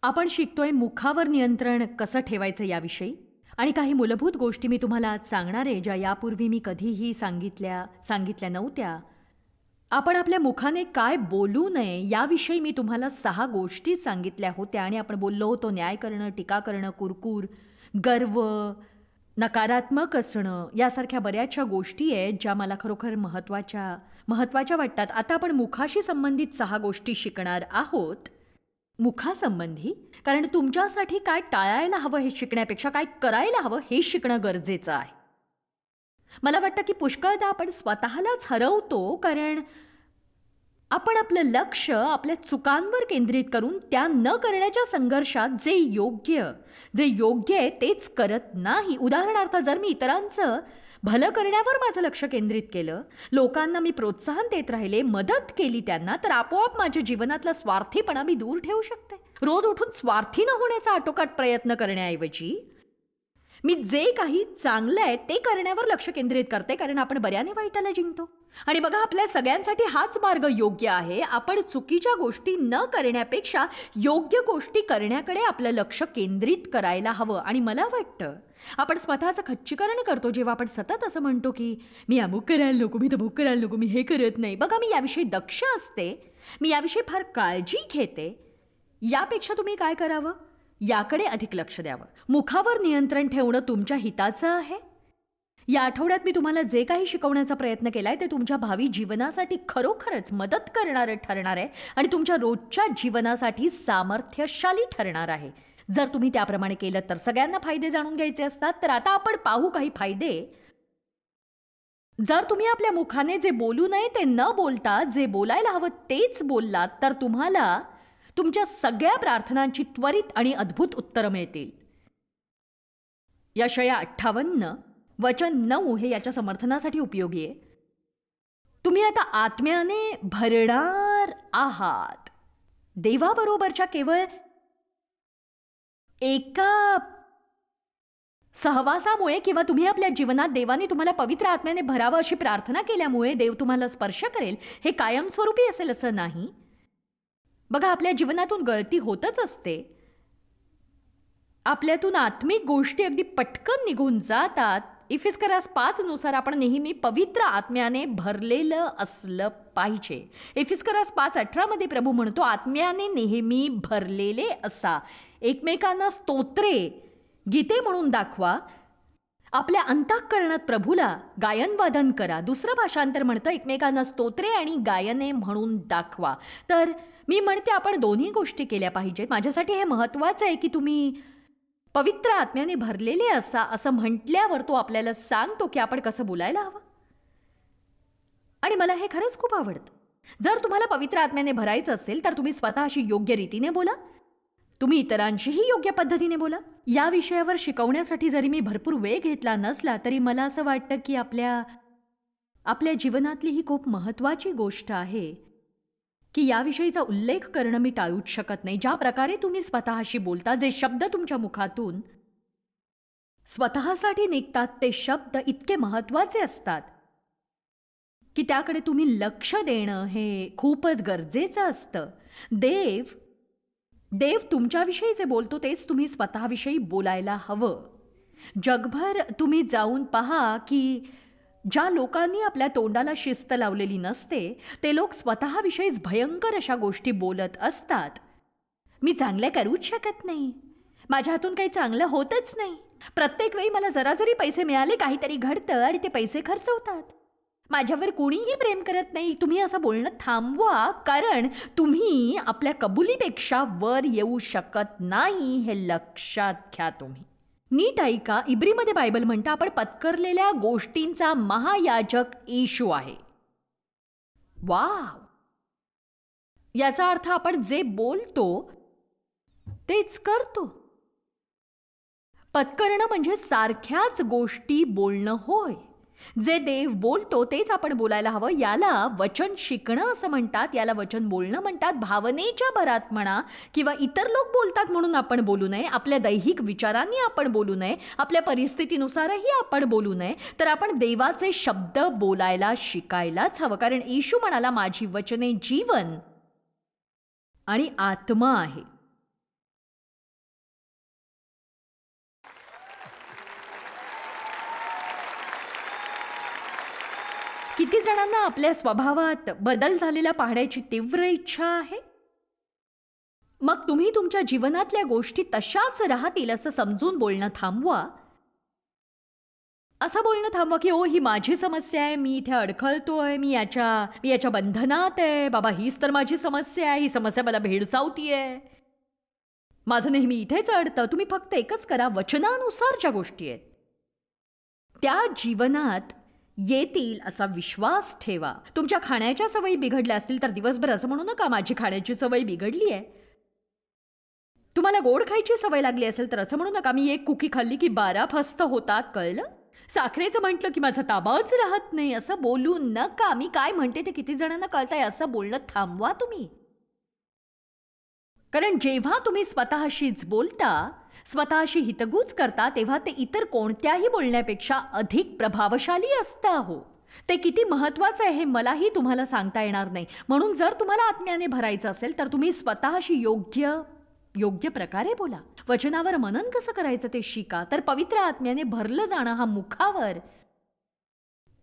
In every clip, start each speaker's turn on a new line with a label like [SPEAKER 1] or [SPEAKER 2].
[SPEAKER 1] आपण शिकतोय मुखावर नियंत्रण कसं ठेवायचं याविषयी आणि काही मूलभूत गोष्टी मी तुम्हाला आज सांगणार आहे, ज्या यापूर्वी मी कधीही सांगितल्या नव्हत्या. आपण आपल्या मुखाने काय बोलू नये याविषयी मी तुम्हाला 6 गोष्टी सांगितल्या होत्या आणि आपण बोललो होतो न्याय करणं, टीका करणं, कुरकूर, गर्व, नकारात्मक असणं यासारख्या बऱ्याचशा गोष्टी आहेत ज्या मला खरोखर महत्त्वाच्या वाटतात. आता आपण मुखाशी संबंधित 6 गोष्टी शिकणार आहोत. मुखासंबंधी, कारण तुमच्यासाठी काय टाळायला हवं हे शिकण्यापेक्षा काय करायला हवं हे शिकणं गरजेचं आहे. मला वाटतं की पुष्कळदा आपण स्वतःलाच हरवतो, कारण आपण आपलं लक्ष आपल्या चुकांवर केंद्रित करून त्या न करण्याच्या संघर्षात जे योग्य आहे तेच करत नाही. उदाहरणार्थ, जर मी इतरांचं भलं करण्यावर माझं लक्ष केंद्रित केलं, लोकांना मी प्रोत्साहन देत राहिले, मदत केली त्यांना, तर आपोआप माझ्या जीवनातला स्वार्थीपणा मी दूर ठेवू शकते. रोज उठून स्वार्थी न होण्याचा आटोकाट प्रयत्न करण्याऐवजी मी जे काही चांगलं आहे ते करण्यावर लक्ष केंद्रित करते, कारण आपण बऱ्याने वाईटाला जिंकतो. आणि बघा, आपल्या सगळ्यांसाठी हाच मार्ग योग्य आहे. आपण चुकीच्या गोष्टी न करण्यापेक्षा योग्य गोष्टी करण्याकडे आपलं लक्ष केंद्रित करायला हवं. आणि मला वाटतं आपण स्वतःचं खच्चीकरण करतो जेव्हा आपण सतत असं म्हणतो की मी अमुक करायला नको, मी तमुक करायला नको, मी हे करत नाही. बघा, मी याविषयी दक्ष असते, मी याविषयी फार काळजी घेते. यापेक्षा तुम्ही काय करावं, याकडे अधिक लक्ष द्यावं. मुखावर नियंत्रण ठेवणं तुमच्या हिताचं आहे. या आठवड्यात मी तुम्हाला जे काही शिकवण्याचा प्रयत्न केलाय ते तुमच्या भावी जीवनासाठी खरोखरच मदत करणारं ठरणार आहे आणि तुमच्या रोजच्या जीवनासाठी सामर्थ्यशाली ठरणार आहे. जर तुम्ही त्याप्रमाणे केलं तर सगळ्यांना फायदे जाणून घ्यायचे असतात. तर आता आपण पाहू काही फायदे. जर तुम्ही आपल्या मुखाने जे बोलू नये ते न बोलता जे बोलायला हवं तेच बोललात तर तुम्हाला तुमच्या सगळ्या प्रार्थनांची त्वरित आणि अद्भुत उत्तरं मिळतील. यशाया 58 वचन 9 हे याच्या समर्थनासाठी उपयोगी आहे. तुम्ही आता आत्म्याने भरणार आहात. देवाबरोबरच्या केवळ एका सहवासामुळे किंवा तुम्ही आपल्या जीवनात देवाने तुम्हाला पवित्र आत्म्याने भरावं अशी प्रार्थना केल्यामुळे देव तुम्हाला स्पर्श करेल हे कायमस्वरूपी असेल असं नाही. बघा, आपल्या जीवनातून गळती होतच असते. आपल्यातून आत्मिक गोष्टी अगदी पटकन निघून जातात. इफिस्करास 5 नुसार आपण नेहमी पवित्र आत्म्याने भरलेलं असलं पाहिजे. इफिस्करास 5:18 मध्ये प्रभू म्हणतो, आत्म्याने नेहमी भरलेले असा. एकमेकांना स्तोत्रे, गीते म्हणून दाखवा. आपल्या अंतःकरणात प्रभूला गायनवादन करा. दुसरं भाषांतर म्हणतं, एकमेकांना स्तोत्रे आणि गायने म्हणून दाखवा. तर मी म्हणते आपण दोन्ही गोष्टी केल्या पाहिजेत. माझ्यासाठी हे महत्त्वाचं आहे की तुम्ही पवित्र आत्म्याने भरलेले असा असं म्हटल्यावर तो आपल्याला सांगतो की आपण कसं बोलायला हवं. आणि मला हे खरंच खूप आवडतं. जर तुम्हाला पवित्र आत्म्याने भरायचं असेल तर तुम्ही स्वतःशी योग्य रीतीने बोला. तुम्ही इतरांशीही योग्य पद्धतीने बोला. या विषयावर शिकवण्यासाठी जरी मी भरपूर वेळ घेतला नसला तरी मला असं वाटतं की आपल्या जीवनातली ही खूप महत्त्वाची गोष्ट आहे की याविषयीचा उल्लेख करणं मी टाळूच शकत नाही. ज्या प्रकारे तुम्ही स्वतःशी बोलता, जे शब्द तुमच्या मुखातून स्वतःसाठी निघतात ते शब्द इतके महत्त्वाचे असतात की त्याकडे तुम्ही लक्ष देणं हे खूपच गरजेचं असतं. देव तुमच्याविषयी जे बोलतो तेच तुम्ही स्वतःविषयी बोलायला हवं. जगभर तुम्ही जाऊन पहा की ज्या लोकांनी आपल्या तोंडाला शिस्त लावलेली नसते ते लोक स्वतःविषयीच भयंकर अशा गोष्टी बोलत असतात. मी चांगलं करूच शकत नाही, माझ्या हातून काही चांगलं होतच नाही, प्रत्येक वेळी मला जरा जरी पैसे मिळाले काहीतरी घडतं आणि ते पैसे खर्चवतात, माझ्यावर कोणीही प्रेम करत नाही. तुम्ही असं बोलणं थांबवा, कारण तुम्ही आपल्या कबुलीपेक्षा वर येऊ शकत नाही हे लक्षात घ्या. तुम्ही नीट ऐका. इब्रीमध्ये बायबल म्हणतं आपण पत्करलेल्या गोष्टींचा महायाजक येशू आहे. वाव! याचा अर्थ आपण जे बोलतो तेच करतो. पत्करणं म्हणजे सारख्याच गोष्टी बोलणं होय. जे देव बोलतो तेच आपण बोलायला हवं. याला वचन शिकणं असं म्हणतात, याला वचन बोलणं म्हणतात. भावनेच्या भरात म्हणा किंवा इतर लोक बोलतात म्हणून आपण बोलू नये, आपल्या दैहिक विचारांनी आपण बोलू नये, आपल्या परिस्थितीनुसारही आपण बोलू नये, तर आपण देवाचे शब्द बोलायला शिकायलाच हवं. कारण येशू म्हणाला, माझी वचने जीवन आणि आत्मा आहे. किती जणांना आपल्या स्वभावात बदल झालेला पाहण्याची तीव्र इच्छा आहे? मग तुम्ही तुमच्या जीवनातल्या गोष्टी तशाच राहतील असं समजून बोलणं थांबवा. असं बोलणं थांबवा की ओ ही माझी समस्या आहे, मी इथे अडखळतोय, मी याच्या बंधनात आहे, बाबा हीच तर माझी समस्या आहे, ही समस्या मला भेडसावतीये, माझं नेहमी इथेच अडतं. तुम्ही फक्त एकच करा, वचनानुसार ज्या गोष्टी आहेत त्या जीवनात येतील असा विश्वास ठेवा. तुमच्या खाण्याच्या सवयी बिघडल्या असतील तर दिवसभर असं म्हणू नका माझी खाण्याची सवय बिघडली आहे. तुम्हाला गोड खायची सवय लागली असेल तर असं म्हणू नका मी एक कुकी खाल्ली की 12 फस्त होतात, कळलं? साखरेचं म्हटलं की माझा ताबाच राहत नाही, असं बोलू नका. मी काय म्हणते ते किती जणांना कळतंय, असं बोलणं थांबवा तुम्ही. कारण जेव्हा तुम्ही स्वतःशीच बोलता, स्वतःशी हितगुज करता, तेव्हा ते इतर कोणत्याही बोलण्यापेक्षा अधिक प्रभावशाली असतं. हो, ते किती महत्वाचं आहे हे मलाही तुम्हाला सांगता येणार नाही. म्हणून जर तुम्हाला आत्म्याने भरायचं असेल तर तुम्ही स्वतःशी योग्य प्रकारे बोला. वचनावर मनन कसं करायचं ते शिका. तर पवित्र आत्म्याने भरलं जाणं हा मुखावर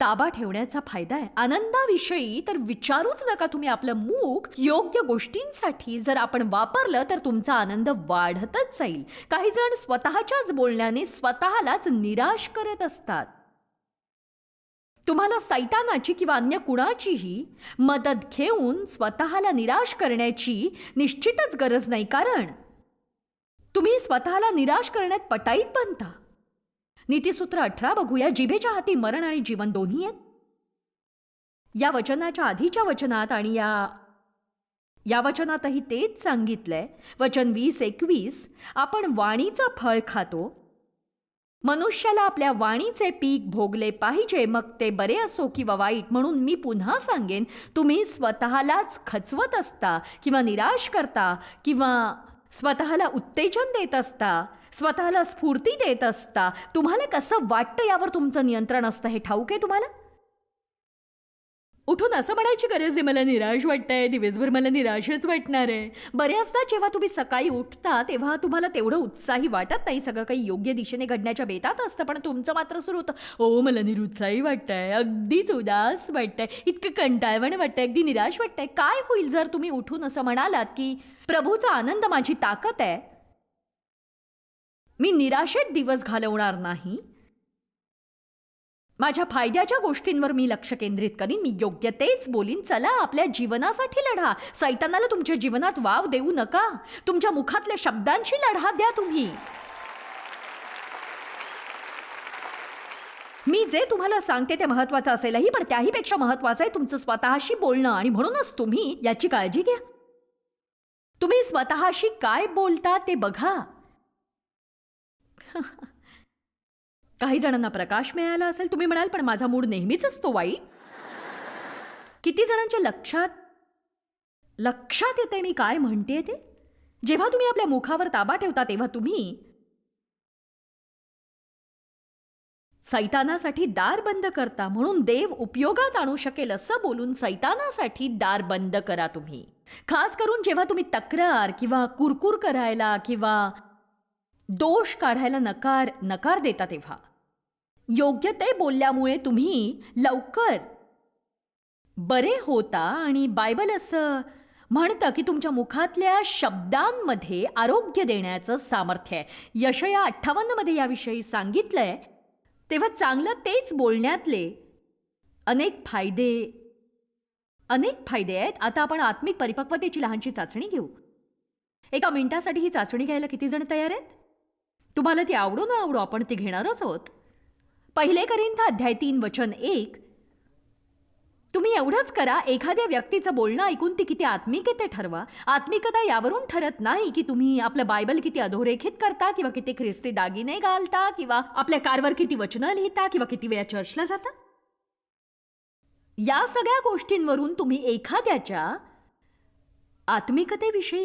[SPEAKER 1] ताबा ठेवण्याचा फायदा आहे. आनंदाविषयी तर विचारूच नका तुम्ही. आपलं मुख योग्य गोष्टींसाठी जर आपण वापरलं तर तुमचा आनंद वाढतच जाईल. काही जण स्वतःच्याच बोलण्याने स्वतःलाच निराश करत असतात. तुम्हाला सैतानाची किंवा अन्य कुणाचीही मदत घेऊन स्वतःला निराश करण्याची निश्चितच गरज नाही, कारण तुम्ही स्वतःला निराश करण्यात पटाईत बनता. नीतिसूत्र 18 बघूया. जिभेच्या हाती मरण आणि जीवन दोन्ही आहेत. या वचनाच्या आधीच्या वचनात आणि या वचनातही तेच सांगितलंय. वचन 20:21 आपण वाणीचं फळ खातो. मनुष्याला आपल्या वाणीचे पीक भोगले पाहिजे, मग ते बरे असो किंवा वाईट. म्हणून मी पुन्हा सांगेन, तुम्ही स्वतःलाच खचवत असता किंवा निराश करता किंवा स्वतःला उत्तेजन देत असता, स्वतःला स्फूर्ती देत असता. तुम्हाला कसं वाटतं यावर तुमचं नियंत्रण असतं, हे ठाऊक आहे तुम्हाला? उठून असं म्हणायची गरज आहे मला निराश वाटतंय, दिवसभर मला निराशच वाटणार आहे. बऱ्याचदा जेव्हा तुम्ही सकाळी उठता तेव्हा तुम्हाला तेवढं उत्साही वाटत नाही, सगळं काही योग्य दिशेने घडण्याच्या बेतात असतं. पण तुमचं मात्र सुरू होतं, ओ मला निरुत्साही वाटतंय, अगदीच उदास वाटतंय, इतकं कंटाळवाण वाटतंय, अगदी निराश वाटतंय. काय होईल जर तुम्ही उठून असं म्हणालात की प्रभूचा आनंद माझी ताकद आहे, मी निराशेत दिवस घालवणार नाही, माझ्या फायद्याच्या गोष्टींवर मी लक्ष केंद्रित करीन, मी योग्य तेच बोलीन. चला आपल्या जीवनासाठी लढा. सैतानाला तुमच्या जीवनात वाव देऊ नका. तुमच्या मुखातल्या शब्दांशी लढा द्या तुम्ही. मी जे तुम्हाला सांगते ते महत्वाचं असेलही, पण त्याहीपेक्षा महत्वाचं आहे तुमचं स्वतःशी बोलणं. आणि म्हणूनच तुम्ही याची काळजी घ्या. तुम्ही स्वतःशी काय बोलता ते बघा. काही जणांना प्रकाश मिळाला असेल. तुम्ही म्हणाल पण माझा मूड नेहमीच असतो वाईट. किती जणांच्या लक्षात येते मी काय म्हणते ते? जेव्हा तुम्ही आपल्या मुखावर ताबा ठेवता तेव्हा तुम्ही सैतानासाठी दार बंद करता. म्हणून देव उपयोगात आणू शकेल असं बोलून सैतानासाठी दार बंद करा तुम्ही. खास करून जेव्हा तुम्ही तक्रार किंवा कुरकुर करायला किंवा दोष काढायला नकार देता तेव्हा योग्य ते बोलल्यामुळे तुम्ही लवकर बरे होता. आणि बायबल असं म्हणतं की तुमच्या मुखातल्या शब्दांमध्ये आरोग्य देण्याचं सामर्थ्य आहे. यशया 58 मध्ये याविषयी सांगितलंय. तेव्हा चांगलं तेच बोलण्यातले अनेक फायदे आहेत. आता आपण आत्मिक परिपक्वतेची लहानशी चाचणी घेऊ. 1 मिनिटासाठी ही चाचणी घ्यायला किती जण तयार आहेत? तुम्हाला ती आवडो ना आवडो आपण ती घेणारच आहोत. 1 कोरिन्थ अध्याय 3 वचन 1. तुम्ही एवढंच करा, एखाद्या व्यक्तीचं बोलणं ऐकून ती किती आत्मिक आहे ते ठरवा. आत्मिकता यावरून ठरत नाही की तुम्ही आपलं बायबल किती अधोरेखित करता किंवा किती ख्रिस्ती दागिने घालता किंवा आपल्या कारवर किती वचनं लिहिता किंवा किती वेळा चर्चला जाता. या सगळ्या गोष्टींवरून तुम्ही एखाद्याच्या आत्मिकतेविषयी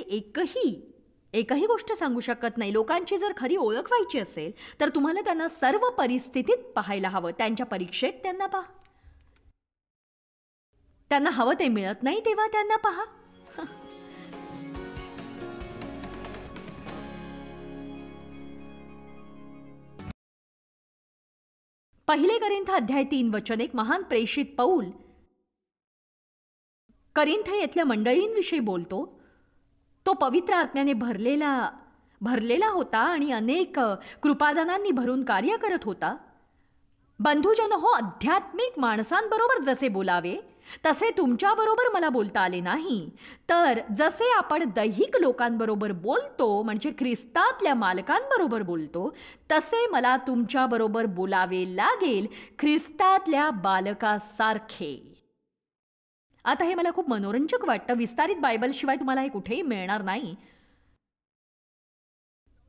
[SPEAKER 1] एकही गोष्ट सांगू शकत नाही. लोकांची जर खरी ओळख व्हायची असेल तर तुम्हाला त्यांना सर्व परिस्थितीत पाहायला हवं. त्यांच्या परीक्षेत त्यांना पहा. त्यांना हवं ते मिळत नाही तेव्हा त्यांना पहा. 1 करिंथ अध्याय 3 वचन 1 महान प्रेषित पौल करिंथ येथल्या मंडळींविषयी बोलतो. तो पवित्र आत्म्याने भरलेला होता आणि अनेक कृपादानांनी भरून कार्य करत होता. बंधुजन हो, आध्यात्मिक माणसांबरोबर जसे बोलावे तसे तुमच्याबरोबर मला बोलता आले नाही, तर जसे आपण दैहिक लोकांबरोबर बोलतो म्हणजे ख्रिस्तातल्या मालकांबरोबर बोलतो, तसे मला तुमच्याबरोबर बोलावे लागेल, ख्रिस्तातल्या बालकासारखे. आता हे मला खूप मनोरंजक वाटतं. विस्तारित बायबल शिवाय तुम्हाला हे कुठेही मिळणार नाही.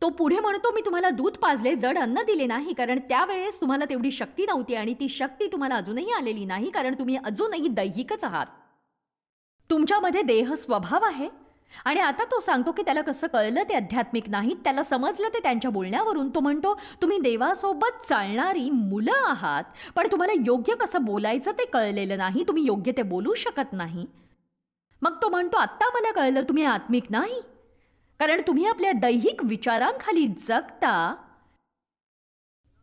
[SPEAKER 1] तो पुढे म्हणतो, मी तुम्हाला दूध पाजले, जड अन्न दिले नाही, कारण त्यावेळेस तुम्हाला तेवढी शक्ती नव्हती आणि ती शक्ती तुम्हाला अजूनही आलेली नाही, कारण तुम्ही अजूनही दैहिकच आहात. तुमच्यामध्ये देह स्वभाव आहे. आणि आता तो सांगतो की त्याला कसं कळलं ते आध्यात्मिक नाही, त्याला समजलं ते त्यांच्या बोलण्यावरून. तो म्हणतो, तुम्ही देवासोबत चालणारी मुलं आहात, पण तुम्हाला योग्य कसं बोलायचं ते कळलेलं नाही, तुम्ही योग्य ते बोलू शकत नाही. मग तो म्हणतो, आत्ता मला कळलं तुम्ही आत्मिक नाही, कारण तुम्ही आपल्या दैहिक विचारांखाली जगता.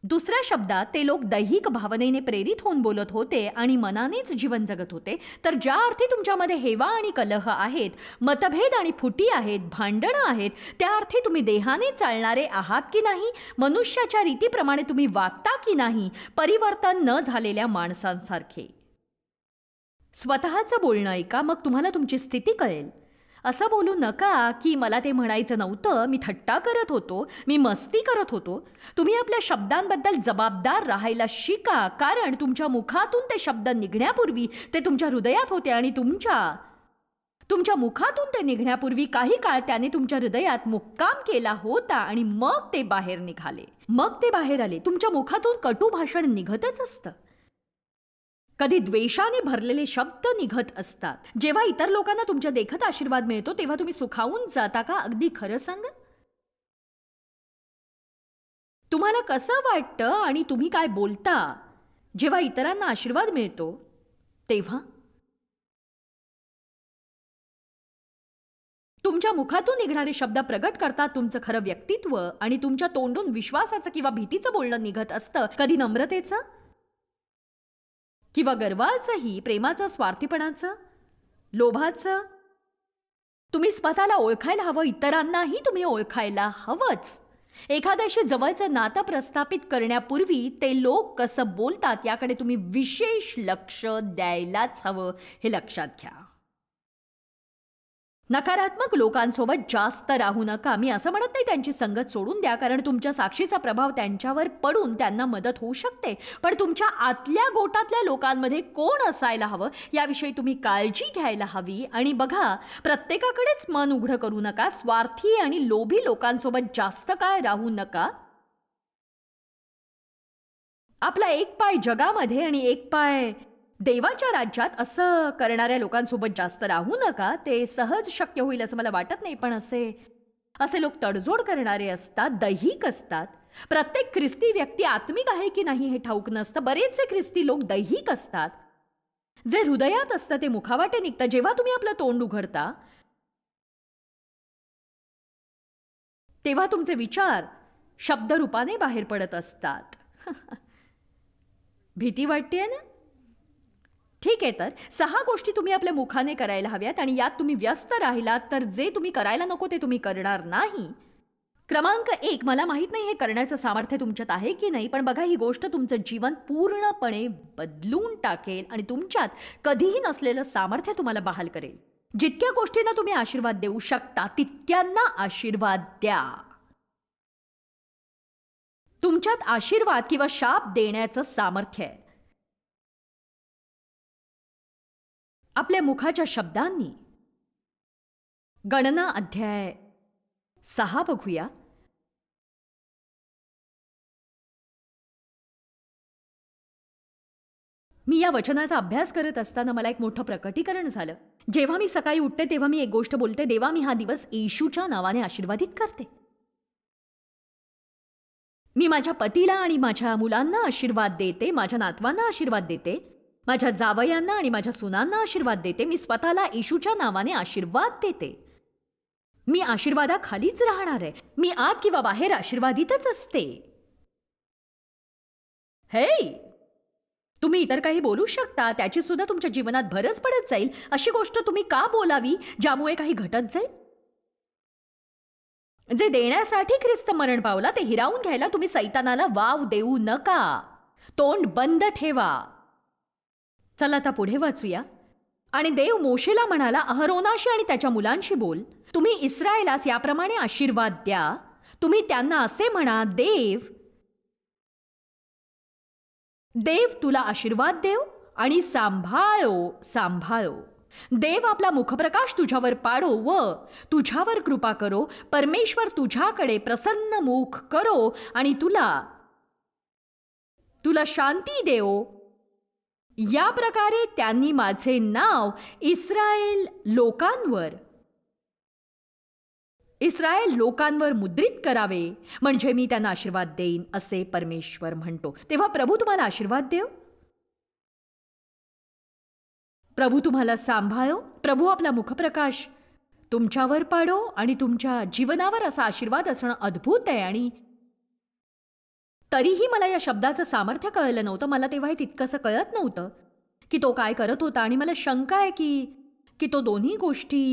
[SPEAKER 1] दुसऱ्या शब्दात ते लोक दैहिक भावनेने प्रेरित होऊन बोलत होते आणि मनानेच जीवन जगत होते. तर ज्या अर्थी तुमच्यामध्ये हेवा आणि कलह आहेत, मतभेद आणि फुटी आहेत, भांडणं आहेत, त्या अर्थी तुम्ही देहाने चालणारे आहात की नाही, मनुष्याच्या रीतीप्रमाणे तुम्ही वागता की नाही, परिवर्तन न झालेल्या माणसांसारखे. स्वतःचं बोलणं ऐका, मग तुम्हाला तुमची स्थिती कळेल. असं बोलू नका की मला ते म्हणायचं नव्हतं, मी थट्टा करत होतो, मी मस्ती करत होतो. तुम्ही आपल्या शब्दांबद्दल जबाबदार राहायला शिका, कारण तुमच्या मुखातून ते शब्द निघण्यापूर्वी ते तुमच्या हृदयात होते आणि तुमच्या मुखातून ते निघण्यापूर्वी काही काळ त्याने तुमच्या हृदयात मुक्काम केला होता आणि मग ते बाहेर निघाले, मग ते बाहेर आले. तुमच्या मुखातून कटू भाषण निघतच असतं. कधी द्वेषाने भरलेले शब्द निघत असतात. जेव्हा इतर लोकांना तुमच्या देखत आशीर्वाद मिळतो तेव्हा तुम्ही सुखावून जाता का? अगदी खरं सांगा. तुम्हाला कसं वाटतं आणि तुम्ही काय बोलता जेव्हा इतरांना आशीर्वाद मिळतो तेव्हा? तुमच्या मुखातून निघणारे शब्द प्रगट करतात तुमचं खरं व्यक्तित्व, आणि तुमच्या तोंडून विश्वासाचं किंवा भीतीचं बोलणं निघत असतं, कधी नम्रतेचं किंवा गर्वाचंही, प्रेमाचं, स्वार्थीपणाचं, लोभाचं. तुम्ही स्वतःला ओळखायला हवं, इतरांनाही तुम्ही ओळखायला हवंच. एखाद्याशी जवळचं नातं प्रस्थापित करण्यापूर्वी ते लोक कसं बोलतात याकडे तुम्ही विशेष लक्ष द्यायलाच हवं, हे लक्षात घ्या. नकारात्मक लोकांसोबत जास्त राहू नका. मी असं म्हणत नाही त्यांची संगत सोडून द्या, कारण तुमच्या साक्षीचा प्रभाव त्यांच्यावर पडून त्यांना मदत होऊ शकते. पण तुमच्या आतल्या गोटातल्या लोकांमध्ये कोण असायला हवं याविषयी तुम्ही काळजी घ्यायला हवी. आणि बघा, प्रत्येकाकडेच मन उघडं करू नका. स्वार्थी आणि लोभी लोकांसोबत जास्त काळ राहू नका. आपला एक पाय जगामध्ये आणि एक पाय देवाच्या राज्यात असं करणाऱ्या लोकांसोबत जास्त राहू नका. ते सहज शक्य होईल असं मला वाटत नाही, पण असे लोक तडजोड करणारे असतात, दैहिक असतात. प्रत्येक ख्रिस्ती व्यक्ती आत्मिक आहे की नाही हे ठाऊक नसतं. बरेचसे ख्रिस्ती लोक दैहिक असतात. जे हृदयात असतं ते मुखावाटे निघतं. जेव्हा तुम्ही आपलं तोंड उघडता तेव्हा तुमचे विचार शब्दरूपाने बाहेर पडत असतात. भीती वाटतेय ना? ठीक आहे, तर 6 गोष्टी तुम्ही आपल्या मुखाने करायला हव्यात आणि यात तुम्ही व्यस्त राहिलात तर जे तुम्ही करायला नको ते तुम्ही करणार नाही. क्रमांक 1, मला माहित नाही हे करण्याचं सामर्थ्य तुमच्यात आहे की नाही, पण बघा, ही गोष्ट तुमचं जीवन पूर्णपणे बदलून टाकेल आणि तुमच्यात कधीही नसलेलं सामर्थ्य तुम्हाला बहाल करेल. जितक्या गोष्टींना तुम्ही आशीर्वाद देऊ शकता तितक्यांना आशीर्वाद द्या. तुमच्यात आशीर्वाद किंवा शाप देण्याचं सामर्थ्य आहे. आपल्या मुखाच्या शब्दांनी. गणना अध्याय 6 बघूया. मी या वचनाचा अभ्यास करत असताना मला एक मोठं प्रकटीकरण झालं. जेव्हा मी सकाळी उठते तेव्हा मी एक गोष्ट बोलते, देवा, मी हा दिवस येशूच्या नावाने आशीर्वादित करते. मी माझ्या पतीला आणि माझ्या मुलांना आशीर्वाद देते, माझ्या नातवांना आशीर्वाद देते, माझ्या जावयांना आणि माझ्या सुनांना आशीर्वाद देते. मी स्वतःला येशूच्या नावाने आशीर्वाद देते. मी आशीर्वादाखालीच राहणार आहे. मी आत किंवा बाहेर आशीर्वादितच असते. हे, तुम्ही इतर काही बोलू शकता, त्याची सुद्धा तुमच्या जीवनात भरच पडत जाईल. अशी गोष्ट तुम्ही का बोलावी ज्यामुळे काही घटत जाईल? जे देण्यासाठी ख्रिस्त मरण पावला ते हिरावून घ्यायला तुम्ही सैतानाला वाव देऊ नका. तोंड बंद ठेवा. चला आता पुढे वाचूया. आणि देव मोशेला म्हणाला, अहरोनाशी आणि त्याच्या मुलांशी बोल. तुम्ही इस्रायेलास याप्रमाणे आशीर्वाद द्या. तुम्ही त्यांना असे म्हणा, देव तुला आशीर्वाद देव आणि सांभाळो. देव आपला मुखप्रकाश तुझ्यावर पाडो व तुझ्यावर कृपा करो. परमेश्वर तुझ्याकडे प्रसन्न मुख करो आणि तुला शांती देवो. या प्रकारे त्यांनी माझे नाव इस्रायल लोकांवर मुद्रित करावे, म्हणजे मी त्यांना आशीर्वाद देईन, असे परमेश्वर म्हणतो. तेव्हा प्रभू तुम्हाला आशीर्वाद देव. प्रभू तुम्हाला सांभाळो. प्रभू आपला मुखप्रकाश तुमच्यावर पाडो आणि तुमच्या जीवनावर असा आशीर्वाद असणं अद्भुत आहे. आणि तरीही मला या शब्दाचं सामर्थ्य कळलं नव्हतं. मला तेव्हा हे तितकंसं कळत नव्हतं की तो काय करत होता. आणि मला शंका आहे की तो दोन्ही गोष्टी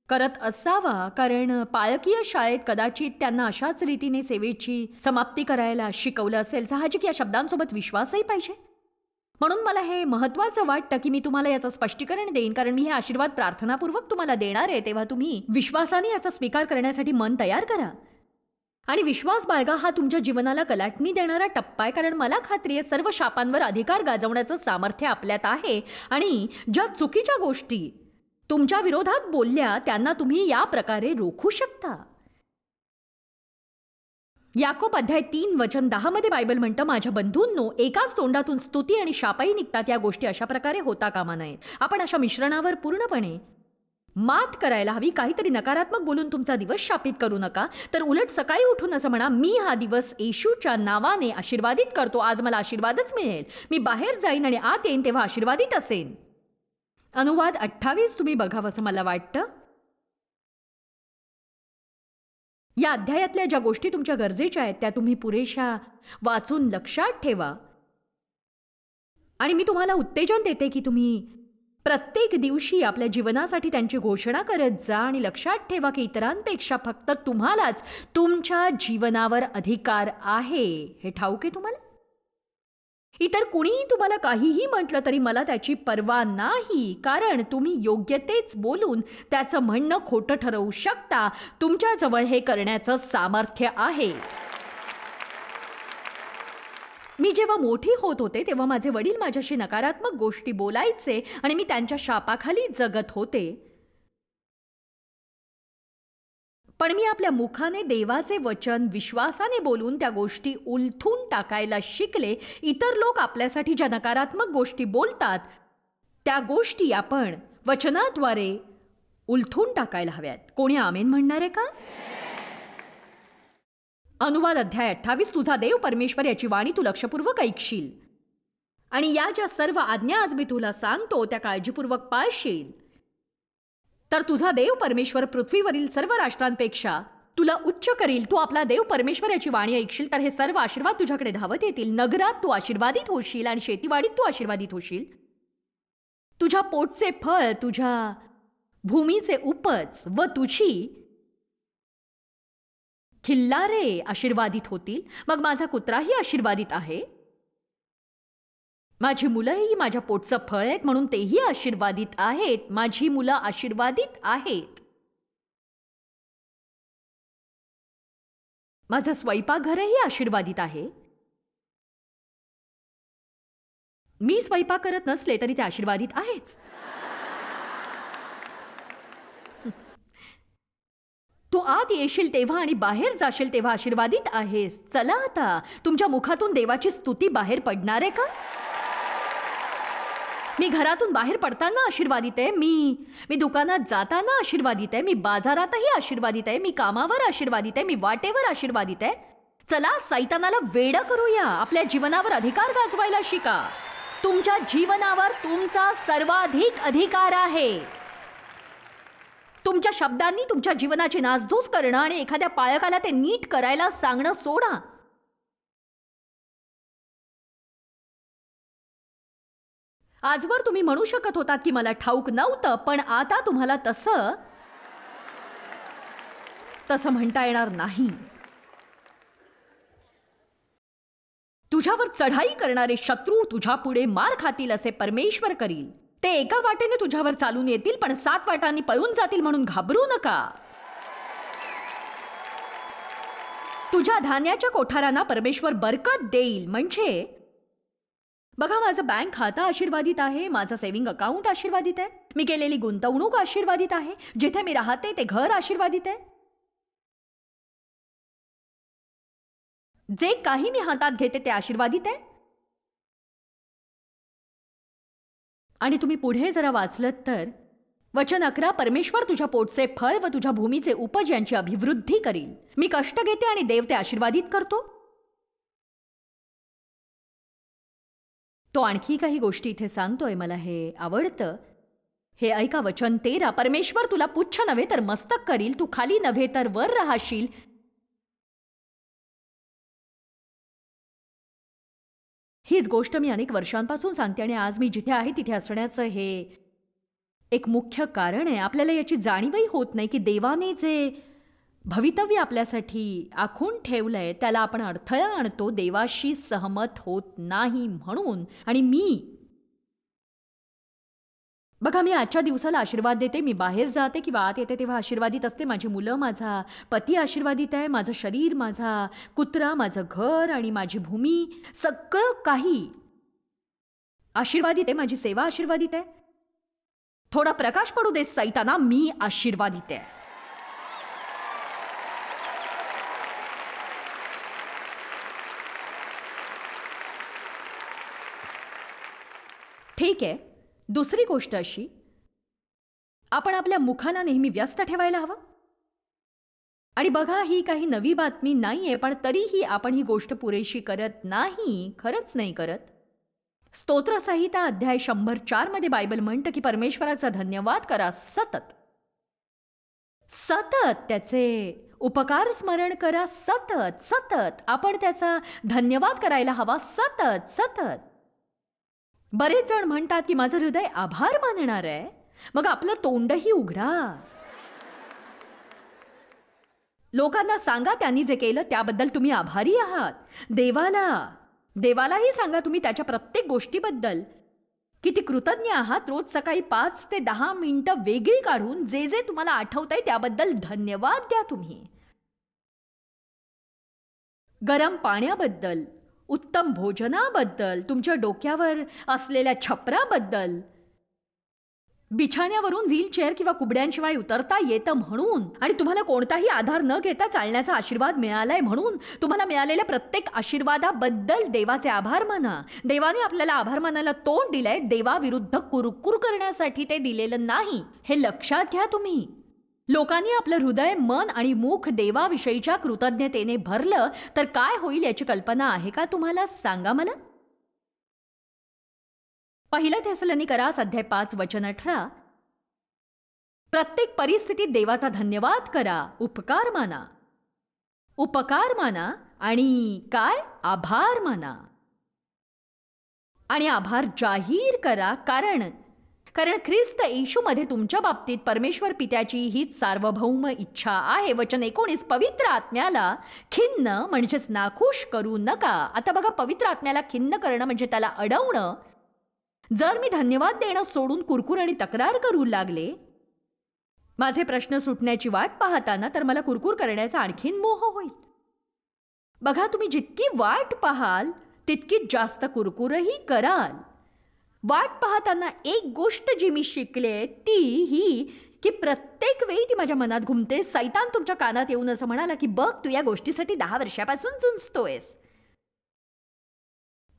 [SPEAKER 1] करत असावा, कारण पालकीय शाळेत कदाचित त्यांना अशाच रीतीने सेवेची समाप्ती करायला शिकवलं असेल. साहजिक या शब्दांसोबत विश्वासही पाहिजे. म्हणून मला हे महत्त्वाचं वाटतं की मी तुम्हाला याचं स्पष्टीकरण देईन, कारण मी हे आशीर्वाद प्रार्थनापूर्वक तुम्हाला देणार आहे. तेव्हा तुम्ही विश्वासाने याचा स्वीकार करण्यासाठी मन तयार करा. आणि विश्वास बाळगा. हा तुमच्या जीवनाला कलाटणी देणारा टप्पा आहे, कारण मला खात्री आहे सर्व शापांवर अधिकार गाजवण्याचं सामर्थ्य आपल्यात आहे. आणि ज्या चुकीच्या गोष्टी तुमच्या विरोधात बोलल्या त्यांना तुम्ही या प्रकारे रोखू शकता. याकोब अध्याय 3:10 मध्ये बायबल म्हणतं, माझ्या बंधूंनो, एकाच तोंडातून स्तुती आणि शापही निघतात. या गोष्टी अशा प्रकारे होता कामा नये. आपण अशा मिश्रणावर पूर्णपणे मात करायला हवी. काहीतरी नकारात्मक बोलून तुमचा दिवस शापित करू नका, तर उलट सकाळी उठून असं म्हणा, मी हा दिवस येशूच्या नावाने आशीर्वादित करतो. आज मला आशीर्वादच मिळेल. मी बाहेर जाईन आणि आत येईन तेव्हा आशीर्वादित असेन. अनुवाद 28 तुम्ही बघावं असं मला वाटतं. या अध्यायातल्या ज्या गोष्टी तुमच्या गरजेच्या आहेत त्या तुम्ही पुरेशा वाचून लक्षात ठेवा. आणि मी तुम्हाला उत्तेजन देते की तुम्ही प्रत्येक दिवशी आपल्या जीवनासाठी त्यांची घोषणा करत जा. आणि लक्षात ठेवा की इतरांपेक्षा फक्त तुम्हालाच तुमच्या जीवनावर अधिकार आहे. हे ठाऊक आहे तुम्हाला? इतर कुणीही तुम्हाला काहीही म्हटलं तरी मला त्याची पर्वा नाही, कारण तुम्ही योग्य तेच बोलून त्याचं म्हणणं खोटं ठरवू शकता. तुमच्याजवळ हे करण्याचं सामर्थ्य आहे. मी जेव्हा मोठी होत होते तेव्हा माझे वडील माझ्याशी नकारात्मक गोष्टी बोलायचे आणि मी त्यांच्या शापाखाली जगत होते. पण मी आपल्या मुखाने देवाचे वचन विश्वासाने बोलून त्या गोष्टी उलथून टाकायला शिकले. इतर लोक आपल्यासाठी ज्या नकारात्मक गोष्टी बोलतात त्या गोष्टी आपण वचनाद्वारे उलथून टाकायला हव्यात. कोणी आमेन म्हणणार आहे का? अनुवाद अध्याय 28. तुझा देव परमेश्वर याची वाणी तू लक्षपूर्वक ऐकशील आणि या ज्या सर्व आज्ञा आज मी तुला सांगतो त्या काळजीपूर्वक पाळशील, तर तुझा देव परमेश्वर पृथ्वीवरील सर्व राष्ट्रांपेक्षा तुला उच्च करील. तू आपला देव परमेश्वर याची वाणी ऐकशील तर हे सर्व आशीर्वाद तुझ्याकडे धावत येतील. नगरात तू आशीर्वादित होशील आणि शेतीवाडीत तू आशीर्वादित होशील. तुझ्या पोटचे फळ, तुझ्या भूमीचे उपज व तुझी खिल्लारे आशीर्वादित होतील. मग माझा कुत्राही आशीर्वादित आहे. माझी मुलंही माझ्या पोटचं फळ आहेत म्हणून तेही आशीर्वादित आहेत. माझी मुलं आशीर्वादित आहेत. माझं स्वयंपाकघरही आशीर्वादित आहे. मी स्वयंपाक करत नसले तरी ते आशीर्वादित आहेच. तू आत येशील तेव्हा आणि बाहेर जाशील तेव्हा आशीर्वादित आहेस. चला आता तुमच्या मुखातून देवाची स्तुती बाहेर पडणार आहे का? मी घरातून बाहेर पडताना आशीर्वादित आहे. मी दुकानात जाताना आशीर्वादित आहे. मी बाजारातही आशीर्वादित आहे. मी कामावर आशीर्वादित आहे. मी वाटेवर आशीर्वादित आहे. चला सैतानाला वेडं करूया. आपल्या जीवनावर अधिकार गाजवायला शिका. तुमच्या जीवनावर तुमचा सर्वाधिक अधिकार आहे. तुमच्या शब्दांनी तुमच्या जीवनाची नासधूस करणं आणि एखाद्या पालकाला ते नीट करायला सांगणं सोडा. आजवर तुम्ही म्हणू शकत होतात की मला ठाऊक नव्हतं, पण आता तुम्हाला तसं म्हणता येणार नाही. तुझ्यावर चढाई करणारे शत्रू तुझ्या पुढे मार खातील असे परमेश्वर करील. ते एका वाटेने तुझ्यावर चालून येतील, पण 7 वाटांनी पळून जातील म्हणून घाबरू नका. तुझ्या धान्याच्या कोठारांना परमेश्वर बरकत देईल. म्हणजे बघा, माझं बँक खातं आशीर्वादित आहे, माझं सेव्हिंग अकाउंट आशीर्वादित आहे, मी केलेली गुंतवणूक आशीर्वादित आहे, जिथे मी राहते ते घर आशीर्वादित आहे, जे काही मी हातात घेते ते आशीर्वादित आहे. आणि तुम्ही पुढे जरा वाचलत तर वचन 11, परमेश्वर तुझ्या पोटचे फळ व तुझ्या भूमीचे उपज यांची अभिवृद्धी करील. मी कष्ट घेते आणि देव ते आशीर्वादित करतो. तो आणखी काही गोष्टी इथे सांगतोय, मला हे आवडतं. हे ऐका, वचन 13, परमेश्वर तुला पुच्छ नव्हे तर मस्तक करील, तू खाली नव्हे तर वर राहशील. हीच गोष्ट मी अनेक वर्षांपासून सांगते आणि आज मी जिथे आहे तिथे असण्याचं हे एक मुख्य कारण आहे. आपल्याला याची जाणीवही होत नाही की देवाने जे भवितव्य आपल्यासाठी आखून ठेवलंय त्याला आपण अडथळा आणतो, देवाशी सहमत होत नाही म्हणून. आणि बघा, मी आजच्या दिवसाला आशीर्वाद देते. मी बाहेर जाते किंवा आत येते तेव्हा आशीर्वादित असते. माझी मुलं, माझा पती आशीर्वादित आहे, माझं शरीर, माझा कुत्रा, माझं घर आणि माझी भूमी, सगळं काही आशीर्वादित आहे. माझी सेवा आशीर्वादित आहे. थोडा प्रकाश पडू दे सैताना, मी आशीर्वादित आहे. ठीक आहे. दुसरी गोष्ट अशी, आपण आपल्या मुखाला नेहमी व्यस्त ठेवायला हवं. आणि बघा, ही काही नवी बातमी नाहीये, पण तरीही आपण ही गोष्ट पुरेशी करत नाही, खरंच नाही करत. स्तोत्रसंहिता अध्याय 104 मध्ये बायबल म्हणतं की परमेश्वराचा धन्यवाद करा सतत. सतत त्याचे उपकार स्मरण करा. सतत सतत आपण त्याचा धन्यवाद करायला हवा. सतत सतत. बरेच जण म्हणतात की माझं हृदय आभार मानणार आहे. मग आपलं तोंडही उघडा. लोकांना सांगा त्यांनी जे केलं त्याबद्दल तुम्ही आभारी आहात. देवालाही सांगा तुम्ही त्याच्या प्रत्येक गोष्टीबद्दल किती कृतज्ञ आहात. रोज सकाळी 5 ते 10 मिनिटं वेगळी काढून जे जे तुम्हाला आठवतंय त्याबद्दल धन्यवाद द्या तुम्ही. गरम पाण्याबद्दल, उत्तम भोजनाबद्दल, तुमच्या डोक्यावर असलेल्या छपराबद्दल, बिछाण्यावरून व्हीलचेअर किंवा कुबड्यांशिवाय उतरता येतं म्हणून, आणि तुम्हाला कोणताही आधार न घेता चालण्याचा आशीर्वाद मिळालाय म्हणून तुम्हाला मिळालेल्या प्रत्येक आशीर्वादाबद्दल देवाचे आभार माना. देवाने आपल्याला आभार मानायला तोंड दिलंय, देवाविरुद्ध कुरकुर करण्यासाठी ते दिलेलं नाही. हे लक्षात घ्या तुम्ही. लोकांनी आपलं हृदय, मन आणि मुख देवाविषयीच्या कृतज्ञतेने भरलं तर काय होईल याची कल्पना आहे का तुम्हाला? सांगा मला. 1 थेसलोनिकरास अध्याय 5 वचन 18, प्रत्येक परिस्थितीत देवाचा धन्यवाद करा, उपकार माना. उपकार माना आणि काय? आभार माना. आणि आभार जाहीर करा, कारण ख्रिस्त येशूमध्ये तुमच्या बाबतीत परमेश्वर पित्याची हीच सार्वभौम इच्छा आहे. वचन 19, पवित्र आत्म्याला खिन्न म्हणजेच नाखुश करू नका. आता बघा, पवित्र आत्म्याला खिन्न करणं म्हणजे त्याला अडवणं. जर मी धन्यवाद देणं सोडून कुरकुर आणि तक्रार करू लागले, माझे प्रश्न सुटण्याची वाट पाहताना, तर मला कुरकुर करण्याचा आणखीन मोह होईल. बघा, तुम्ही जितकी वाट पाहाल तितकीच जास्त कुरकुरही कराल. वाट पाहताना एक गोष्ट जी मी शिकले ती ही की प्रत्येक वेळी ती माझ्या मनात घुमते. सैतान तुमच्या कानात येऊन असं म्हणाला की बघ, तू या गोष्टीसाठी 10 वर्षापासून झुंजतोयस.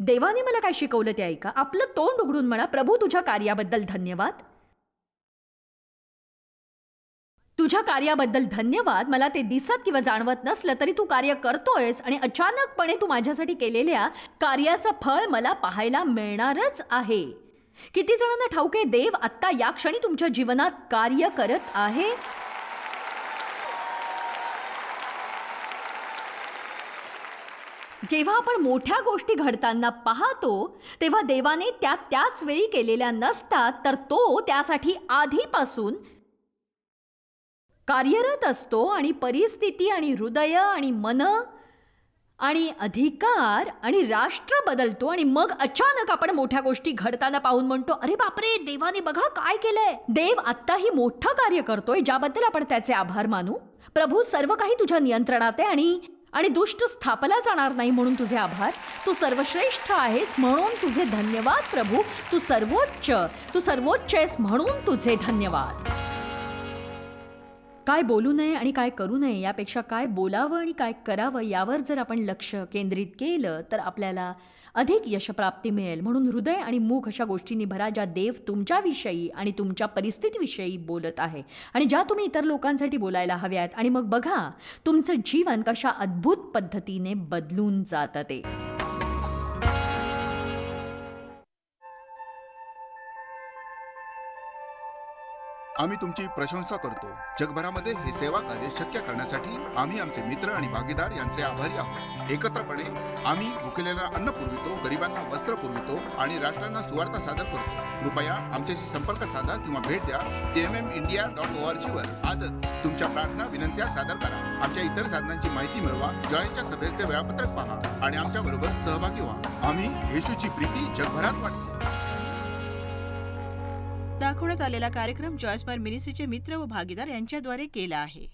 [SPEAKER 1] देवाने मला काय शिकवलं ते ऐका. आपलं तोंड उघडून म्हणा, प्रभू तुझ्या कार्याबद्दल धन्यवाद. तुझ्या कार्याबद्दल धन्यवाद. मला ते दिसत किंवा जाणवत नसलं तरी तू कार्य करतोयस आणि अचानकपणे तू माझ्यासाठी केलेल्या कार्याचं फळ मला पाहायला मिळणारच आहे. किती जणांना ठाऊक आहे देव आत्ता या क्षणी तुमच्या जीवनात कार्य करत आहे? जेव्हा आपण मोठ्या गोष्टी घडताना पाहतो तेव्हा देवाने त्याच वेळी केलेल्या नसतात, तर तो त्यासाठी आधीपासून कार्यरत असतो आणि परिस्थिती आणि हृदय आणि मन आणि अधिकार आणि राष्ट्र बदलतो. आणि मग अचानक आपण मोठ्या गोष्टी घडताना पाहून म्हणतो, अरे बापरे, देवाने बघा काय केलंय. देव आत्ताही मोठं कार्य करतोय, ज्याबद्दल आपण त्याचे आभार मानू. प्रभू, सर्व काही तुझ्या नियंत्रणात आहे आणि दुष्ट स्थापला जाणार नाही म्हणून तुझे आभार. तू सर्वश्रेष्ठ आहेस म्हणून तुझे धन्यवाद. प्रभू, तू सर्वोच्च आहेस म्हणून तुझे धन्यवाद. काय बोलू नये आणि काय करू नये यापेक्षा काय बोलावं आणि काय करावं यावर जर आपण लक्ष केंद्रित केलं तर आपल्याला अधिक यशप्राप्ती मिळेल. म्हणून हृदय आणि मुख अशा गोष्टींनी भरा ज्या देव तुमच्याविषयी आणि तुमच्या परिस्थितीविषयी बोलत आहे आणि ज्या तुम्ही इतर लोकांसाठी बोलायला हव्यात. आणि मग बघा तुमचं जीवन कशा अद्भुत पद्धतीने बदलून जातं ते.
[SPEAKER 2] आम्ही तुमची प्रशंसा करतो. जगभरामध्ये हे सेवा कार्य शक्य करण्यासाठी आम्ही आमचे मित्र आणि भागीदार यांचे आभारी आहोत. एकत्रपणे आम्ही भुकेलेला अन्न पुरवितो, गरिबांना वस्त्र पुरवितो आणि राष्ट्रांना सुवार्ता सादर करतो. कृपया आमच्याशी संपर्क साधा किंवा भेट द्या tmmindia.org वर. आजच तुमच्या प्रार्थना विनंत्या सादर करा. आमच्या इतर साधनांची माहिती मिळवा, जॉयच्या सभेचे वेळापत्रक पहा आणि आमच्या बरोबर सहभागी व्हा. आम्ही येशूची प्रीती जगभरात वाटतो.
[SPEAKER 3] दाखवण्यात आलेला कार्यक्रम जॉयस्पायर मिनिस्ट्रीचे मित्र व भागीदार यांच्याद्वारे केला आहे.